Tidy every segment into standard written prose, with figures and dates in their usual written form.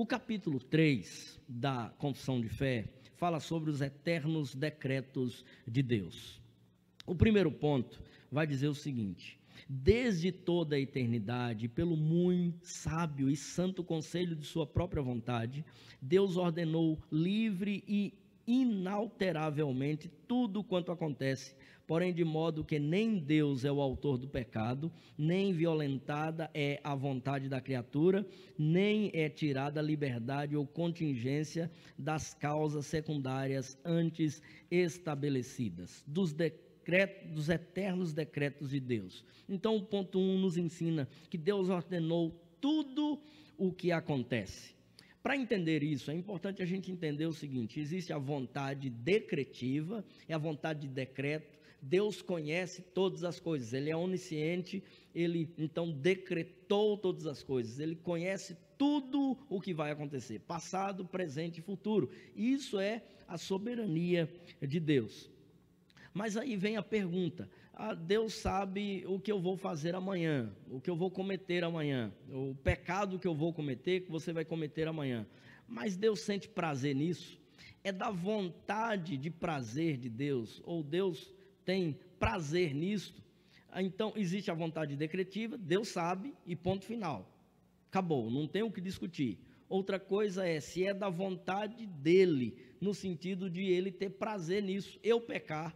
O capítulo 3 da Confissão de Fé fala sobre os eternos decretos de Deus. O primeiro ponto vai dizer o seguinte: desde toda a eternidade, pelo muito sábio e santo conselho de sua própria vontade, Deus ordenou livre e inalteravelmente tudo quanto acontece, porém de modo que nem Deus é o autor do pecado, nem violentada é a vontade da criatura, nem é tirada a liberdade ou contingência das causas secundárias antes estabelecidas, dos eternos decretos de Deus. Então o ponto 1 nos ensina que Deus ordenou tudo o que acontece. Para entender isso, é importante a gente entender o seguinte: existe a vontade decretiva, é a vontade de decreto. Deus conhece todas as coisas, Ele é onisciente, Ele então decretou todas as coisas, Ele conhece tudo o que vai acontecer, passado, presente e futuro. Isso é a soberania de Deus. Mas aí vem a pergunta: Deus sabe o que eu vou fazer amanhã, o que eu vou cometer amanhã, o pecado que eu vou cometer, que você vai cometer amanhã. Mas Deus sente prazer nisso? É da vontade de prazer de Deus, ou Deus tem prazer nisso? Então existe a vontade decretiva, Deus sabe e ponto final. Acabou, não tem o que discutir. Outra coisa é se é da vontade dele, no sentido de ele ter prazer nisso, eu pecar.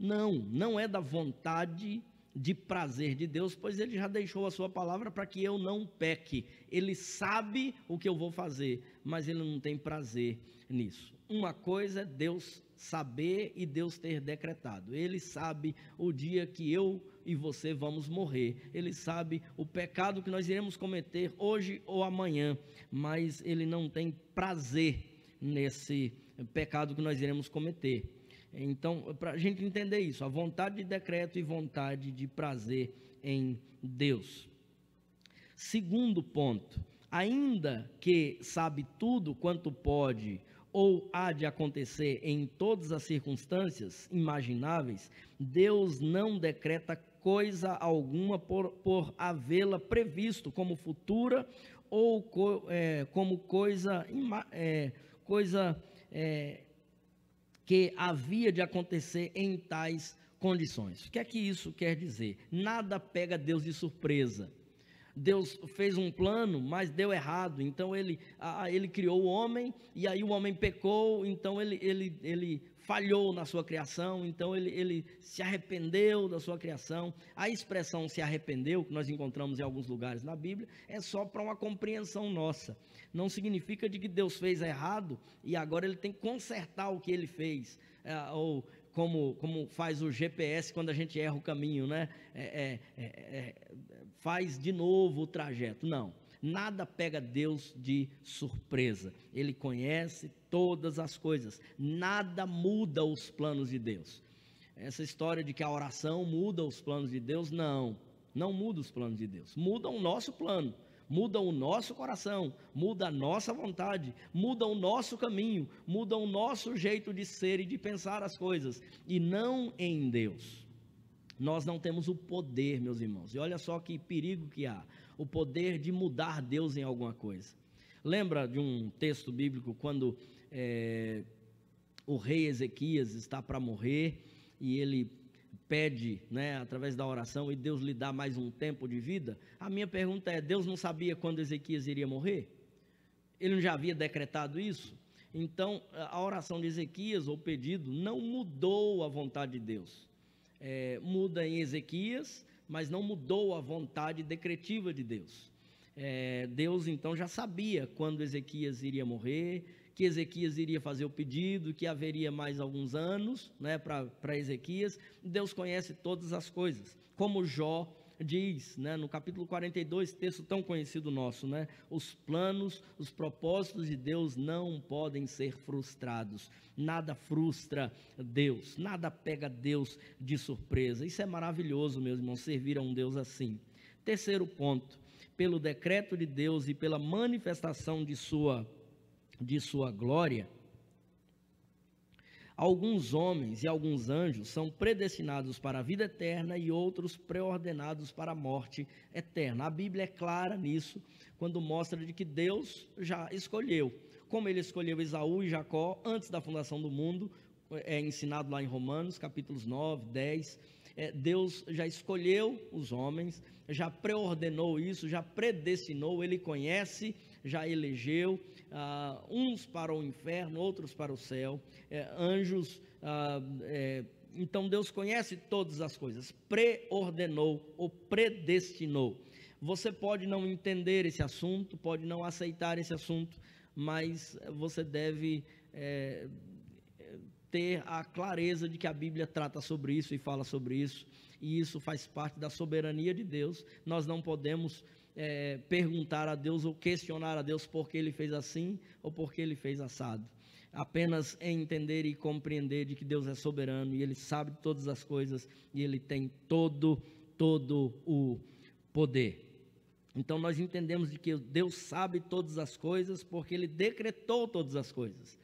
Não é da vontade de prazer de Deus, pois Ele já deixou a sua palavra para que eu não peque. Ele sabe o que eu vou fazer, mas Ele não tem prazer nisso. Uma coisa é Deus saber e Deus ter decretado. Ele sabe o dia que eu e você vamos morrer. Ele sabe o pecado que nós iremos cometer hoje ou amanhã, mas Ele não tem prazer nesse pecado que nós iremos cometer. Então, para a gente entender isso, a vontade de decreto e vontade de prazer em Deus. Segundo ponto: ainda que sabe tudo quanto pode ou há de acontecer em todas as circunstâncias imagináveis, Deus não decreta coisa alguma por havê-la previsto como futura ou como coisa que havia de acontecer em tais condições. O que é que isso quer dizer? Nada pega Deus de surpresa. Deus fez um plano, mas deu errado. Então ele criou o homem, e aí o homem pecou, então ele falhou na sua criação, então ele se arrependeu da sua criação. A expressão se arrependeu, que nós encontramos em alguns lugares na Bíblia, é só para uma compreensão nossa. Não significa de que Deus fez errado e agora ele tem que consertar o que ele fez, ou como faz o GPS quando a gente erra o caminho, né? Faz de novo o trajeto. Não, nada pega Deus de surpresa. Ele conhece todas as coisas, nada muda os planos de Deus. Essa história de que a oração muda os planos de Deus, não muda os planos de Deus, muda o nosso plano, muda o nosso coração, muda a nossa vontade, muda o nosso caminho, muda o nosso jeito de ser e de pensar as coisas, e não em Deus. Nós não temos o poder, meus irmãos, e olha só que perigo que há, o poder de mudar Deus em alguma coisa. Lembra de um texto bíblico quando o rei Ezequias está para morrer e ele pede, através da oração, e Deus lhe dá mais um tempo de vida? A minha pergunta é: Deus não sabia quando Ezequias iria morrer? Ele não já havia decretado isso? Então a oração de Ezequias, ou pedido, não mudou a vontade de Deus. Muda em Ezequias, mas não mudou a vontade decretiva de Deus. Deus então já sabia quando Ezequias iria morrer, que Ezequias iria fazer o pedido, que haveria mais alguns anos para Ezequias. Deus conhece todas as coisas, como Jó diz, no capítulo 42, texto tão conhecido nosso, os planos, os propósitos de Deus não podem ser frustrados. Nada frustra Deus, nada pega Deus de surpresa. Isso é maravilhoso, meus irmãos, servir a um Deus assim. Terceiro ponto: pelo decreto de Deus e pela manifestação de sua glória, Alguns homens e alguns anjos são predestinados para a vida eterna e outros preordenados para a morte eterna. A Bíblia é clara nisso, quando mostra de que Deus já escolheu. Como ele escolheu Esaú e Jacó antes da fundação do mundo, é ensinado lá em Romanos, capítulos 9, 10. Deus já escolheu os homens, já preordenou isso, já predestinou, ele conhece, já elegeu, uns para o inferno, outros para o céu, anjos, então Deus conhece todas as coisas, preordenou ou predestinou. Você pode não entender esse assunto, pode não aceitar esse assunto, mas você deve ter a clareza de que a Bíblia trata sobre isso e fala sobre isso, e isso faz parte da soberania de Deus. Nós não podemos perguntar a Deus ou questionar a Deus porque Ele fez assim ou porque Ele fez assado. Apenas entender e compreender de que Deus é soberano e Ele sabe de todas as coisas e Ele tem todo o poder. Então nós entendemos de que Deus sabe todas as coisas porque Ele decretou todas as coisas.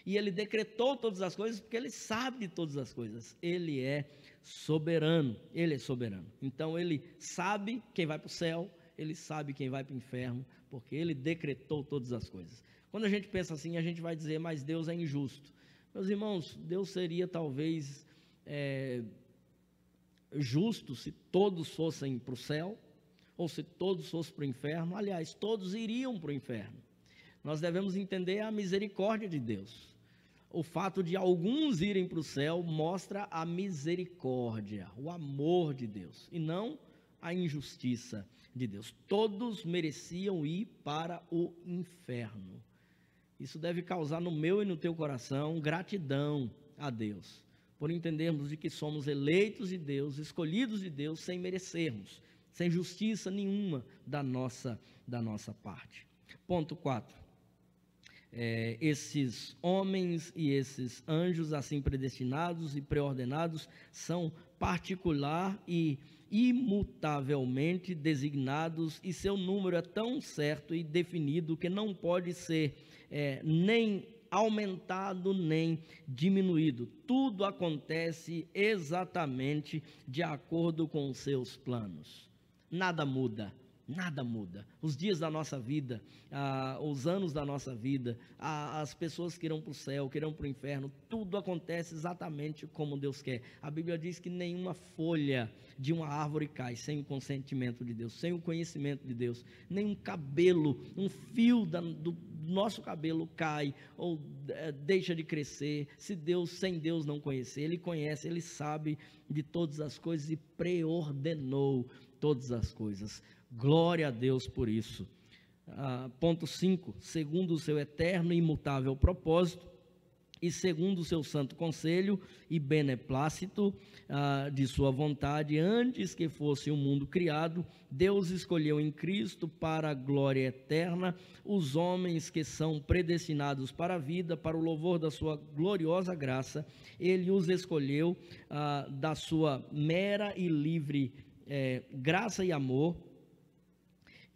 E Ele decretou todas as coisas porque Ele sabe de todas as coisas. Ele é soberano, Ele é soberano. Então Ele sabe quem vai para o céu, Ele sabe quem vai para o inferno, porque Ele decretou todas as coisas. Quando a gente pensa assim, a gente vai dizer, mas Deus é injusto. Meus irmãos, Deus seria talvez justo se todos fossem para o céu, ou se todos fossem para o inferno. Aliás, todos iriam para o inferno. Nós devemos entender a misericórdia de Deus. O fato de alguns irem para o céu mostra a misericórdia, o amor de Deus, e não a injustiça de Deus. Todos mereciam ir para o inferno. Isso deve causar no meu e no teu coração gratidão a Deus, por entendermos de que somos eleitos de Deus, escolhidos de Deus, sem merecermos, sem justiça nenhuma da nossa parte. Ponto 4. Esses homens e esses anjos assim predestinados e preordenados são particular e imutavelmente designados, e seu número é tão certo e definido que não pode ser nem aumentado nem diminuído. Tudo acontece exatamente de acordo com os seus planos. Nada muda. Nada muda. Os dias da nossa vida, os anos da nossa vida, as pessoas que irão para o céu, que irão para o inferno, tudo acontece exatamente como Deus quer. A Bíblia diz que nenhuma folha de uma árvore cai sem o consentimento de Deus, sem o conhecimento de Deus. Nenhum cabelo, um fio do nosso cabelo cai ou deixa de crescer, sem Deus não conhecer. Ele conhece, Ele sabe de todas as coisas e preordenou todas as coisas. Glória a Deus por isso. Ponto 5, segundo o seu eterno e imutável propósito, e segundo o seu santo conselho e beneplácito de sua vontade, antes que fosse o mundo criado, Deus escolheu em Cristo para a glória eterna os homens que são predestinados para a vida, para o louvor da sua gloriosa graça. Ele os escolheu da sua mera e livre graça e amor,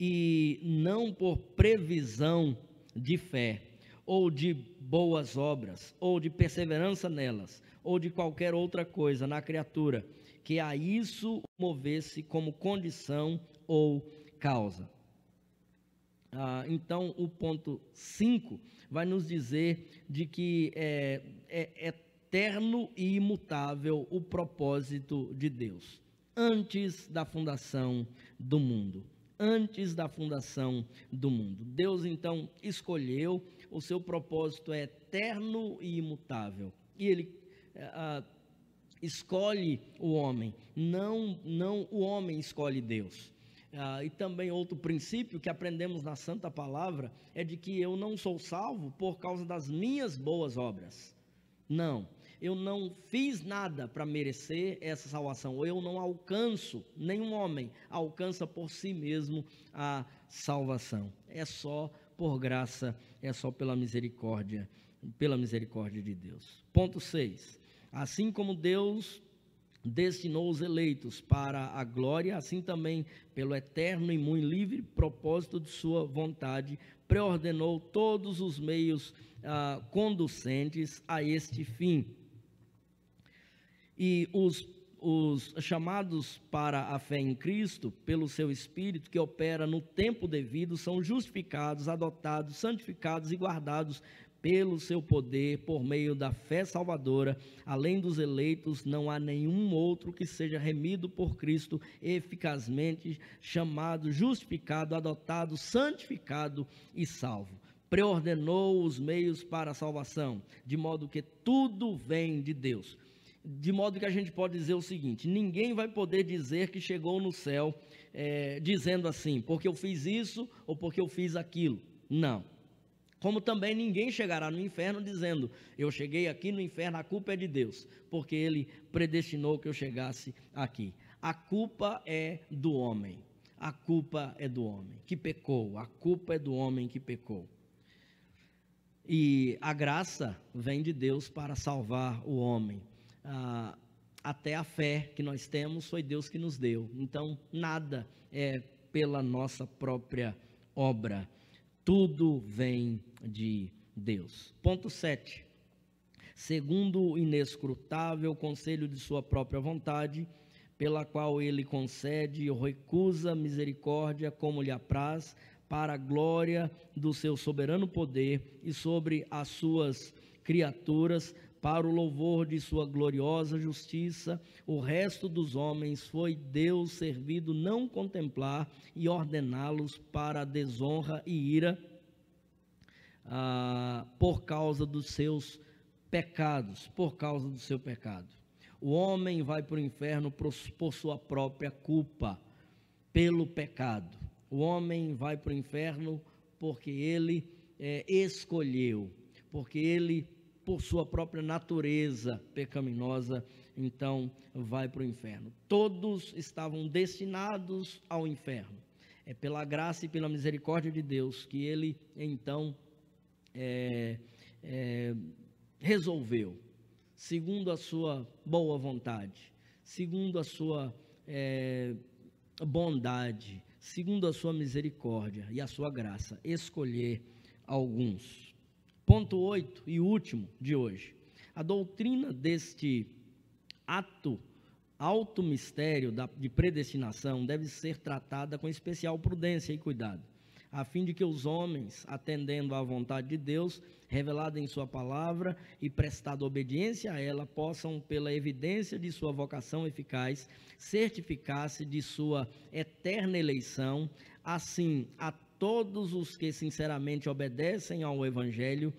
e não por previsão de fé, ou de boas obras, ou de perseverança nelas, ou de qualquer outra coisa na criatura, que a isso movesse como condição ou causa. Então, o ponto 5 vai nos dizer de que é eterno e imutável o propósito de Deus, antes da fundação do mundo. Antes da fundação do mundo. Deus, então, escolheu, o seu propósito é eterno e imutável. E Ele escolhe o homem, não o homem escolhe Deus. E também outro princípio que aprendemos na Santa Palavra é de que eu não sou salvo por causa das minhas boas obras. Não. Eu não fiz nada para merecer essa salvação, ou eu não alcanço, nenhum homem alcança por si mesmo a salvação. É só por graça, é só pela misericórdia de Deus. Ponto 6. Assim como Deus destinou os eleitos para a glória, assim também, pelo eterno e muito livre propósito de sua vontade, preordenou todos os meios conducentes a este fim. E os chamados para a fé em Cristo, pelo seu Espírito que opera no tempo devido, são justificados, adotados, santificados e guardados pelo seu poder, por meio da fé salvadora. Além dos eleitos, não há nenhum outro que seja remido por Cristo, eficazmente chamado, justificado, adotado, santificado e salvo. Preordenou os meios para a salvação, de modo que tudo vem de Deus. De modo que a gente pode dizer o seguinte: ninguém vai poder dizer que chegou no céu dizendo assim, porque eu fiz isso ou porque eu fiz aquilo. Não. Como também ninguém chegará no inferno dizendo, eu cheguei aqui no inferno, a culpa é de Deus, porque Ele predestinou que eu chegasse aqui. A culpa é do homem, a culpa é do homem que pecou, a culpa é do homem que pecou. E a graça vem de Deus para salvar o homem. Até a fé que nós temos foi Deus que nos deu. Então, nada é pela nossa própria obra. Tudo vem de Deus. Ponto 7. Segundo o inescrutável conselho de sua própria vontade, pela qual ele concede ou recusa misericórdia como lhe apraz, para a glória do seu soberano poder e sobre as suas criaturas, para o louvor de sua gloriosa justiça, o resto dos homens foi Deus servido não contemplar e ordená-los para a desonra e ira por causa dos seus pecados, por causa do seu pecado. O homem vai para o inferno por sua própria culpa, pelo pecado. O homem vai para o inferno porque ele escolheu, porque ele, por sua própria natureza pecaminosa, então vai para o inferno. Todos estavam destinados ao inferno. É pela graça e pela misericórdia de Deus que ele então resolveu, segundo a sua boa vontade, segundo a sua bondade, segundo a sua misericórdia e a sua graça, escolher alguns. Ponto 8 e último de hoje. A doutrina deste alto mistério de predestinação deve ser tratada com especial prudência e cuidado, a fim de que os homens, atendendo à vontade de Deus, revelada em sua palavra e prestado obediência a ela, possam, pela evidência de sua vocação eficaz, certificar-se de sua eterna eleição. Assim, a todos os que sinceramente obedecem ao Evangelho,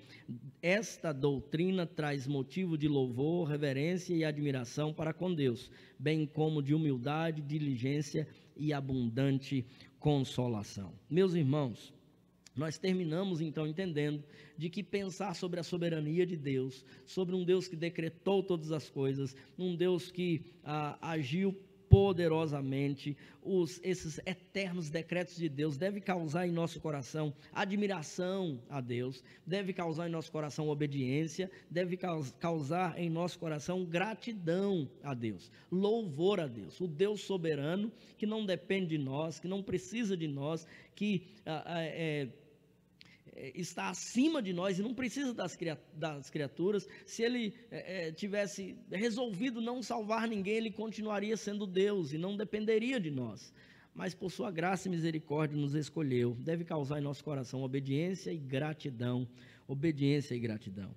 esta doutrina traz motivo de louvor, reverência e admiração para com Deus, bem como de humildade, diligência e abundante consolação. Meus irmãos, nós terminamos então entendendo de que pensar sobre a soberania de Deus, sobre um Deus que decretou todas as coisas, um Deus que agiu poderosamente, esses eternos decretos de Deus deve causar em nosso coração admiração a Deus, deve causar em nosso coração obediência, deve causar em nosso coração gratidão a Deus, louvor a Deus, o Deus soberano que não depende de nós, que não precisa de nós, que está acima de nós e não precisa das criaturas. Se ele tivesse resolvido não salvar ninguém, ele continuaria sendo Deus e não dependeria de nós. Mas por sua graça e misericórdia nos escolheu. Deve causar em nosso coração obediência e gratidão. Obediência e gratidão.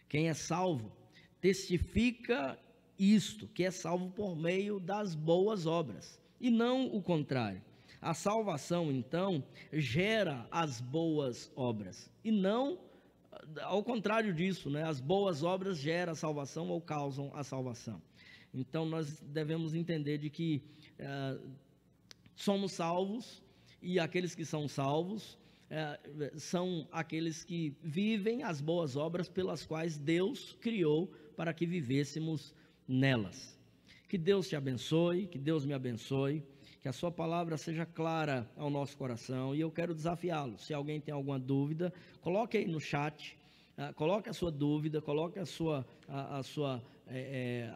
Quem é salvo testifica isto, que é salvo por meio das boas obras, e não o contrário. A salvação, então, gera as boas obras, e não ao contrário disso, né? As boas obras geram a salvação ou causam a salvação. Então, nós devemos entender de que somos salvos, e aqueles que são salvos são aqueles que vivem as boas obras pelas quais Deus criou para que vivêssemos nelas. Que Deus te abençoe, que Deus me abençoe, que a sua palavra seja clara ao nosso coração, e eu quero desafiá-lo. Se alguém tem alguma dúvida, coloque aí no chat, coloque a sua dúvida, coloque a sua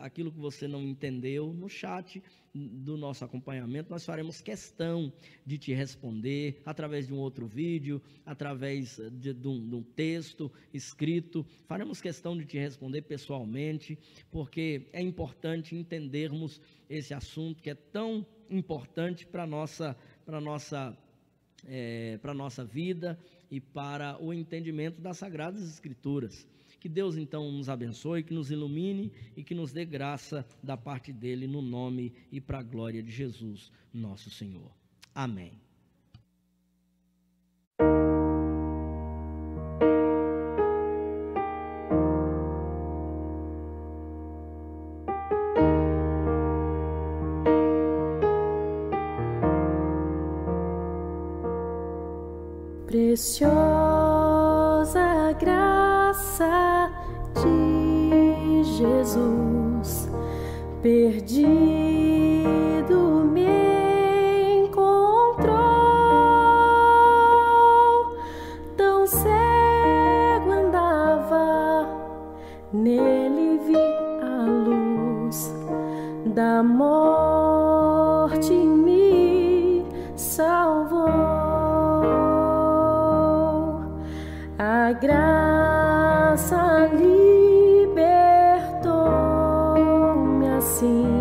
aquilo que você não entendeu, no chat do nosso acompanhamento, nós faremos questão de te responder através de um outro vídeo, através de um texto escrito. Faremos questão de te responder pessoalmente, porque é importante entendermos esse assunto que é tão importante para a nossa vida e para o entendimento das Sagradas Escrituras. Que Deus então nos abençoe, que nos ilumine e que nos dê graça da parte dele, no nome e para a glória de Jesus, nosso Senhor. Amém. Preciosa graça de Jesus, perdido me encontrou, tão cego andava, nele vi a luz da morte, me salvou. A graça libertou-me assim.